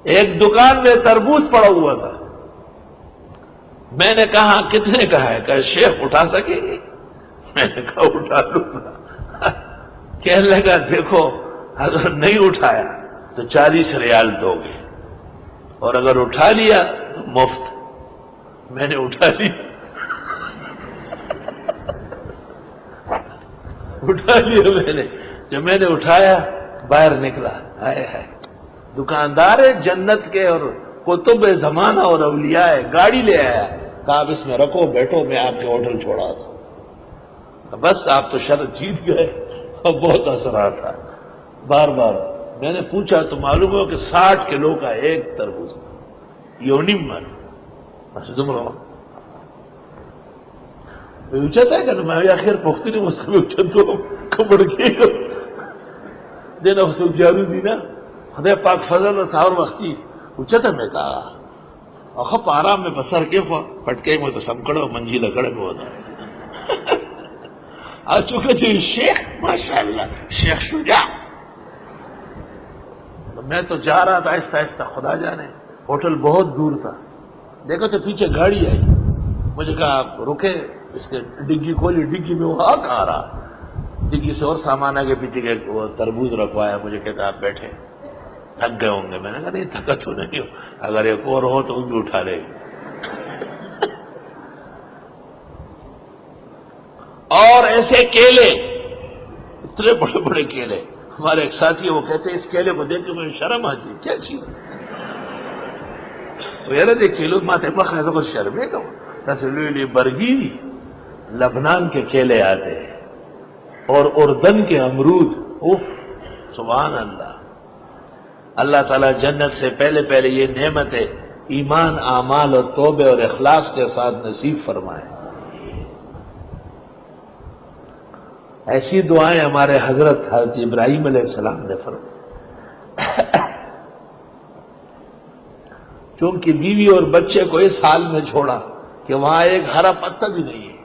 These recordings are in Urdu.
ایک دکان میں تربوز پڑا ہوا تھا. میں نے کہا کتنے کا ہے؟ کہ شیخ اٹھا سکیں گے؟ میں نے کہا اٹھا لوں گا. کہنے لگا دیکھو اگر نہیں اٹھایا تو 40 ریال دو گے اور اگر اٹھا لیا تو مفت. میں نے اٹھا لیا میں نے. جب میں نے اٹھایا باہر نکلا، آئے ہے دکاندار ہے جنت کے اور کتب زمانہ اور اولیاء ہے، گاڑی لے آیا. کہا آپ اس میں رکھو بیٹھو، میں آپ کے ہوٹل چھوڑا تھا. بس آپ تو شرط جیت گئے. بہت اثرات تھا. بار بار میں نے پوچھا تو معلوم ہو کہ 60 کلو کا ایک تربوز یونیم مر بس تم رہو اچھتا ہے کہ میں آخر پختی نہیں اس کو اچھتو کبڑ کے دینا اس کو جارو دینا خدا پاک فضل و ساور وقتی اچھتا میں کہا اخب آرام میں بسر کے پٹکے میں تو سمکڑو منجی لکڑے میں ہوتا آ چکے تھے شیخ ماشاءاللہ شیخ شجاع. میں تو جا رہا تھا آہستہ آہستہ، خدا جانے ہوٹل بہت دور تھا. دیکھو تو پیچھے گاڑی آئی. مجھے کہا آپ رکے، اس کے ڈگی کھولی، ڈگی میں وہ کہاں رہا، ڈگی سے اور سامان آگے پیچھے کے وہ تربوز رکھوایا. مجھے کہتا آپ بیٹھے، تھک گئے ہوں گے. میں نے کہا نہیں تھکا تو نہیں ہو، اگر ایک اور ہو تو ان بھی اٹھا لے. اور ایسے کیلے، اتنے بڑے بڑے کیلے. ہمارے ایک ساتھی وہ کہتے ہیں اس کیلے کو دیکھ کے مجھے شرم آتی. کیا چیز کیلو ماتے ایسا کچھ شرم ہے کہ برگی لبنان کے کیلے آتے ہیں اور اردن کے امرود. اف سبحان اللہ. اللہ تعالیٰ جنت سے پہلے یہ نعمت ایمان، اعمال اور توبے اور اخلاص کے ساتھ نصیب فرمائے. ایسی دعائیں ہمارے حضرت ابراہیم علیہ السلام نے فرمائی. چونکہ بیوی اور بچے کو اس حال میں چھوڑا کہ وہاں ایک ہرا پتا بھی نہیں ہے،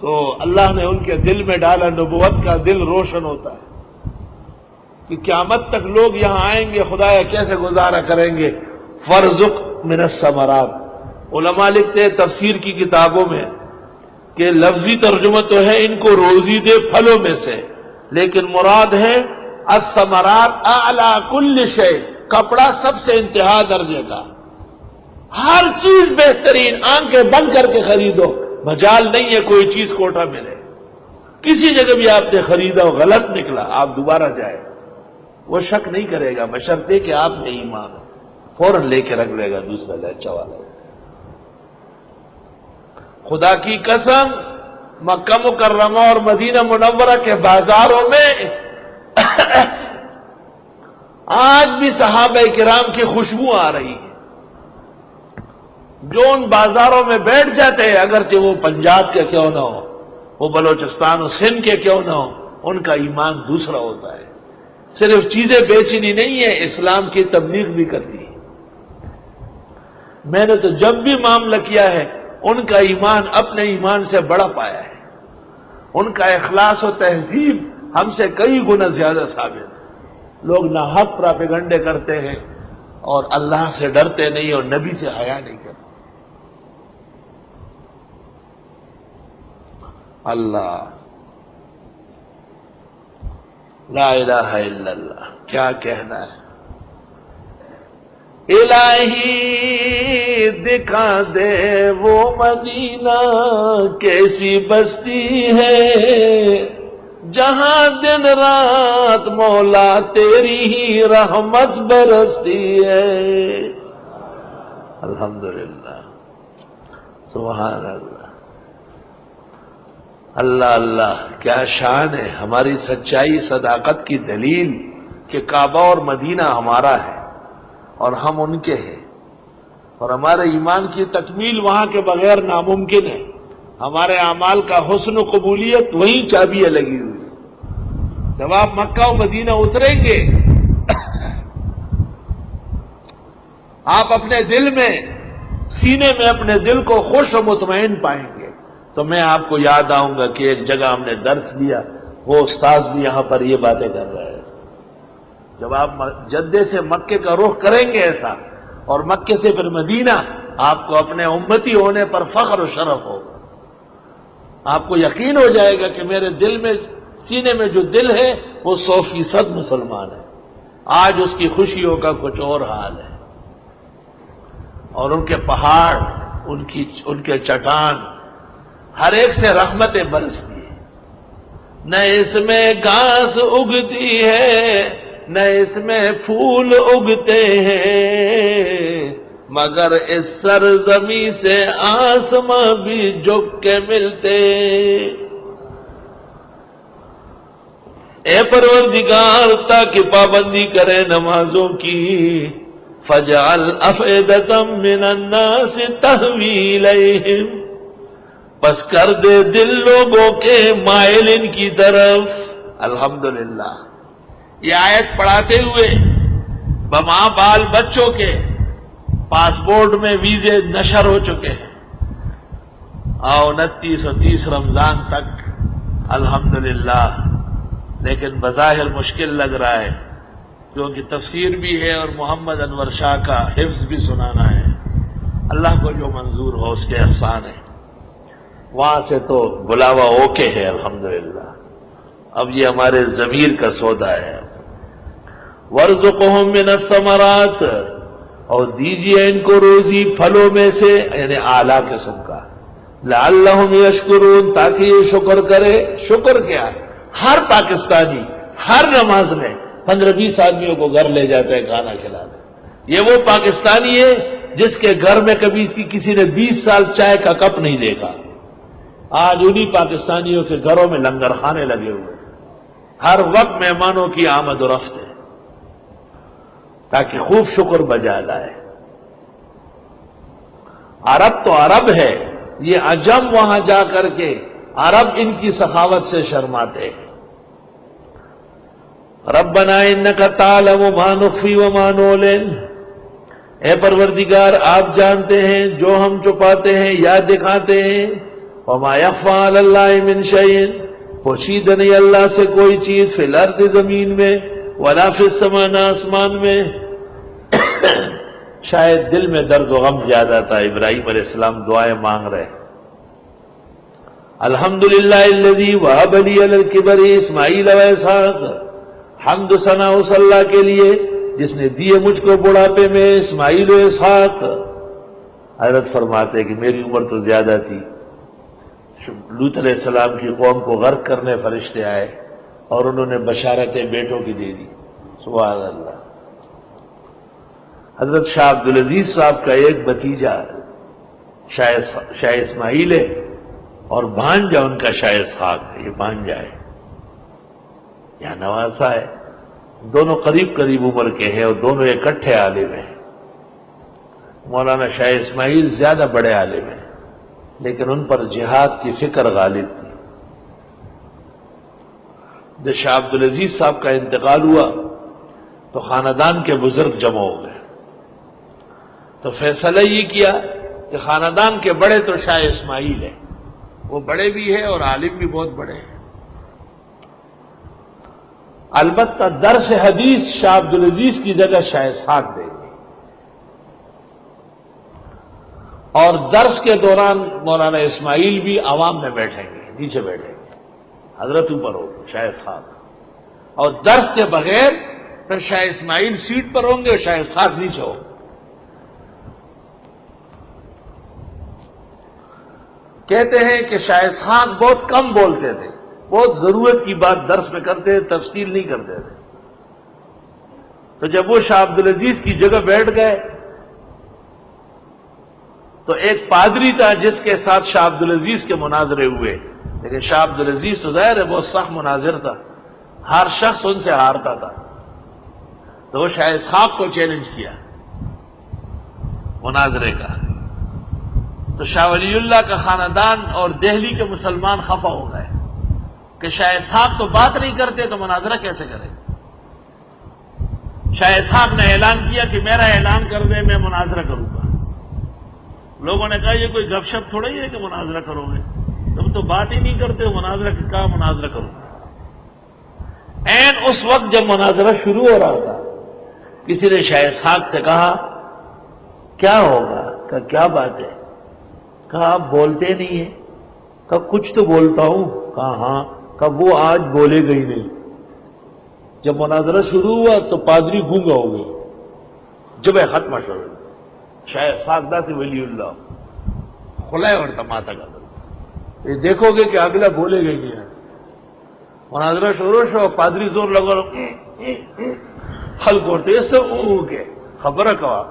تو اللہ نے ان کے دل میں ڈالا، نبوت کا دل روشن ہوتا ہے کہ قیامت تک لوگ یہاں آئیں گے، خدایا کیسے گزارا کریں گے. فرزق من الثمرات. علماء لکھتے ہیں تفسیر کی کتابوں میں کہ لفظی ترجمہ تو ہے ان کو روزی دے پھلوں میں سے، لیکن مراد ہے الثمرات اعلی کل شیء. کپڑا سب سے انتہا درجے کا، ہر چیز بہترین، آنکھیں بند کر کے خریدو، مجال نہیں ہے کوئی چیز کوٹا ملے. کسی جگہ بھی آپ نے خریدا ہو غلط نکلا، آپ دوبارہ جائے، وہ شک نہیں کرے گا بشرطے کہ آپ میں ایمان ہو، فوراً لے کے رکھ لے گا دوسرا لے اچھا والا. خدا کی قسم مکہ مکرمہ اور مدینہ منورہ کے بازاروں میں آج بھی صحابہ کرام کی خوشبو آ رہی ہے. جو ان بازاروں میں بیٹھ جاتے ہیں، اگرچہ وہ پنجاب کے کیوں نہ ہو، وہ بلوچستان و سندھ کے کیوں نہ ہو، ان کا ایمان دوسرا ہوتا ہے. صرف چیزیں بیچنی نہیں ہے، اسلام کی تبلیغ بھی کرنی ہے. میں نے تو جب بھی معاملہ کیا ہے ان کا ایمان اپنے ایمان سے بڑا پایا ہے. ان کا اخلاص و تہذیب ہم سے کئی گنا زیادہ ثابت ہے. لوگ ناحق پراپیگنڈے کرتے ہیں اور اللہ سے ڈرتے نہیں اور نبی سے حیا نہیں کرتے. اللہ لا الہ الا اللہ، کیا کہنا ہے. الہی دکھا دے وہ مدینہ کیسی بستی ہے، جہاں دن رات مولا تیری ہی رحمت برستی ہے. الحمدللہ سبحان اللہ. اللہ اللہ کیا شان ہے. ہماری سچائی صداقت کی دلیل کہ کعبہ اور مدینہ ہمارا ہے اور ہم ان کے ہیں، اور ہمارے ایمان کی تکمیل وہاں کے بغیر ناممکن ہے. ہمارے اعمال کا حسن و قبولیت وہیں چابیاں لگی ہوئی. جب آپ مکہ و مدینہ اتریں گے آپ اپنے دل میں، سینے میں اپنے دل کو خوش و مطمئن پائیں گے. تو میں آپ کو یاد آؤں گا کہ ایک جگہ ہم نے درس لیا، وہ استاذ بھی یہاں پر یہ باتیں کر رہے ہیں. جب آپ جدے سے مکے کا رخ کریں گے ایسا، اور مکے سے پھر مدینہ، آپ کو اپنے امتی ہونے پر فخر و شرف ہوگا. آپ کو یقین ہو جائے گا کہ میرے دل میں، سینے میں جو دل ہے وہ 100% مسلمان ہے. آج اس کی خوشیوں کا کچھ اور حال ہے، اور ان کے پہاڑ، ان کے چٹان، ہر ایک سے رحمتیں برستی ہیں. نہ اس میں گھاس اگتی ہے نہ اس میں پھول اگتے ہیں، مگر اس سرزمین سے آسماں بھی جھک کے ملتے. اے پروردگار، تاکہ پابندی کرے نمازوں کی، فجعل افئدۃ من الناس تہوی الیہم، پس کر دے دل لوگوں کے مائل ان کی طرف. الحمدللہ یہ آیت پڑھاتے ہوئے بماں بال بچوں کے پاسپورٹ میں ویزے نشر ہو چکے ہیں. 29 اور 30 رمضان تک الحمدللہ، لیکن بظاہر مشکل لگ رہا ہے کیونکہ تفسیر بھی ہے اور محمد انور شاہ کا حفظ بھی سنانا ہے. اللہ کو جو منظور ہو اس کے احسان ہے. وہاں سے تو بلاوا اوکے ہے الحمدللہ. اب یہ ہمارے ضمیر کا سودا ہے. وَارْزُقْهُم مِّنَ الثَّمَرَاتِ، اور دیجیے ان کو روزی پھلوں میں سے، یعنی اعلیٰ قسم کا. لَعَلَّهُمْ يَشْكُرُونَ، تاکہ یہ شکر کرے. شکر کیا؟ ہر پاکستانی ہر نماز میں 15-20 آدمیوں کو گھر لے جاتا ہے کھانا کھلانے. یہ وہ پاکستانی ہے جس کے گھر میں کبھی کسی نے 20 سال چائے کا کپ نہیں دیکھا. آج انہی پاکستانیوں کے گھروں میں لنگر خانے لگے ہوئے، ہر وقت مہمانوں کی آمد و رفت ہے، تاکہ خوب شکر بجا لائے. عرب تو عرب ہے، یہ عجم وہاں جا کر کے عرب ان کی سخاوت سے شرماتے ہیں. ربنا انک تعلم ما نخفی وما نعلن، اے پروردگار آپ جانتے ہیں جو ہم چھپاتے ہیں یا دکھاتے ہیں. وما یخفی علی اللہ من شیء، پوشیدہ نہیں اللہ سے کوئی چیز، فی الارض زمین میں، ولا فی السماء نہ آسمان میں. شاید دل میں درد و غم زیادہ تھا. ابراہیم علیہ السلام دعائیں مانگ رہے. الحمدللہ الذی وہب لی علی الکبر اسماعیل و اسحاق، حمد و ثنا اس اللہ کے لیے جس نے دیے مجھ کو بڑھاپے میں اسماعیل و اسحاق. حضرت فرماتے کہ میری عمر تو زیادہ تھی. لوط علیہ السلام کی قوم کو غرق کرنے فرشتے آئے اور انہوں نے بشارتیں بیٹوں کی دے دی. سبحان اللہ. حضرت شاہ عبدالعزیز صاحب کا ایک بھتیجا شاہ اسماعیل ہے اور بھانجا ان کا شاہ اسحاق ہے. یہ بھانجا ہے یا نواسا ہے. دونوں قریب قریب عمر کے ہیں اور دونوں اکٹھے عالم ہیں. مولانا شاہ اسماعیل زیادہ بڑے عالم ہیں، لیکن ان پر جہاد کی فکر غالب تھی. جب شاہ عبدالعزیز صاحب کا انتقال ہوا تو خاندان کے بزرگ جمع ہو گئے. تو فیصلہ یہ کیا کہ خاندان کے بڑے تو شاہ اسماعیل ہیں، وہ بڑے بھی ہیں اور عالم بھی بہت بڑے ہیں. البتہ درس حدیث شاہ عبدالعزیز کی جگہ شاہ اسحاق دیں گے، اور درس کے دوران مولانا اسماعیل بھی عوام میں بیٹھیں گے، نیچے بیٹھیں گے، حضرت اوپر ہوگی شاہ اسحاق. اور درس کے بغیر پھر شاہ اسماعیل سیٹ پر ہوں گے اور شاہ اسحاق نیچے ہوں گے. کہتے ہیں کہ شاہ اسحاق بہت کم بولتے تھے، بہت ضرورت کی بات درس میں کرتے تھے، تفصیل نہیں کرتے تھے. تو جب وہ شاہ عبدالعزیز کی جگہ بیٹھ گئے تو ایک پادری تھا جس کے ساتھ شاہ عبدالعزیز کے مناظرے ہوئے، لیکن شاہ عبدالعزیز تو ظاہر ہے بہت سخت مناظر تھا، ہر شخص ان سے ہارتا تھا. تو وہ شاہ اسحاق کو چیلنج کیا مناظرے کا. تو شاہ ولی اللہ کا خاندان اور دہلی کے مسلمان خفا ہو گئے کہ شاہ اسحاق تو بات نہیں کرتے تو مناظرہ کیسے کرے. شاہ اسحاق نے اعلان کیا کہ میرا اعلان کر دے میں مناظرہ کروں گا. لوگوں نے کہا یہ کوئی گپ شپ تھوڑا ہی ہے کہ مناظرہ کرو گے، تم تو بات ہی نہیں کرتے ہو، مناظرہ کا مناظرہ کروں گا. این اس وقت جب مناظرہ شروع ہو رہا تھا کسی نے شاہ اسحاق سے کہا کیا ہوگا؟ کہا کیا بات ہے؟ کہا آپ بولتے نہیں ہیں؟ کہا کچھ تو بولتا ہوں۔ کہا ہاں۔ کہا وہ آج بولے گئی نہیں۔ جب مناظرہ شروع ہوا تو پادری گونگا ہو گئی، جب ختم شروع شاہ اسحاق دا سے ولی اللہ کھلائے اور تماتا کا یہ دیکھو گے کہ اگلا بولے گئی نہیں ہے۔ مناظرہ شروع ہو، پادری زور لگا حل کرتے اس سے کے خبر کہا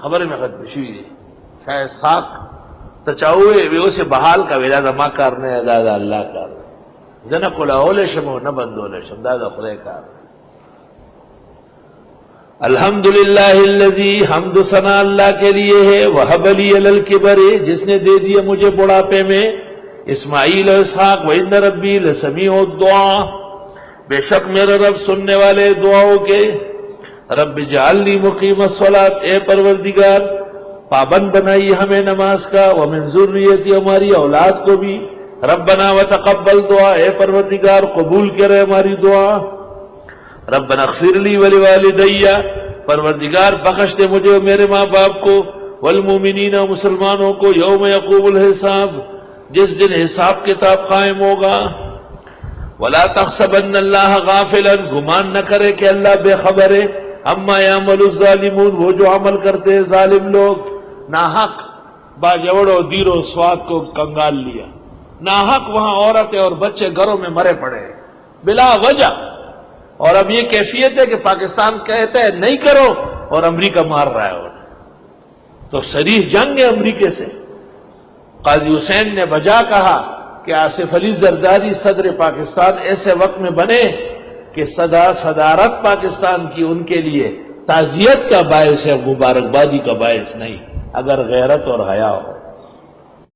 خبر میں ختم شوی شاہ اسحاق تچاوے وی اسے بحال کا ویلا ما کرنے دادا اللہ کار زنه کلاول شم نہ بندول شم دادا خدای کار۔ الحمدللہ الذی حمد ثنا اللہ کے لیے ہے، وہب لی علی الکبر جس نے دے دیا مجھے بڑھاپے میں اسماعیل و اسحاق، وان ربی لسمیع الدعاء بے شک میرا رب سننے والے دعاؤں کے۔ رب اجعلنی مقیم الصلاۃ اے پروردگار پابند بنائی ہمیں نماز کا، ومن ذریتی ہماری اولاد کو بھی، ربنا وتقبل دعا اے پروردگار قبول کرے ہماری دعا، ربنا اغفر لی ولوالدی پروردگار بخش دے مجھے اور میرے ماں باپ کو، والمومنین مسلمانوں کو، یوم یقوم الحساب جس دن حساب کتاب قائم ہوگا۔ ولا تحسبن اللہ غافلا گمان نہ کرے کہ اللہ بے خبر ہے، اما یعمل الظالمون وہ جو عمل کرتے ہیں ظالم لوگ۔ ناحق باجوڑو دیرو سواد کو کنگال لیا، ناحق وہاں عورتیں اور بچے گھروں میں مرے پڑے بلا وجہ، اور اب یہ کیفیت ہے کہ پاکستان کہتا ہے نہیں کرو اور امریکہ مار رہا ہے تو صریح جنگ ہے امریکہ سے۔ قاضی حسین نے بجا کہا کہ آصف علی زرداری صدر پاکستان ایسے وقت میں بنے کہ صدارت پاکستان کی ان کے لیے تعزیت کا باعث ہے، مبارکبادی کا باعث نہیں، اگر غیرت اور حیا ہو۔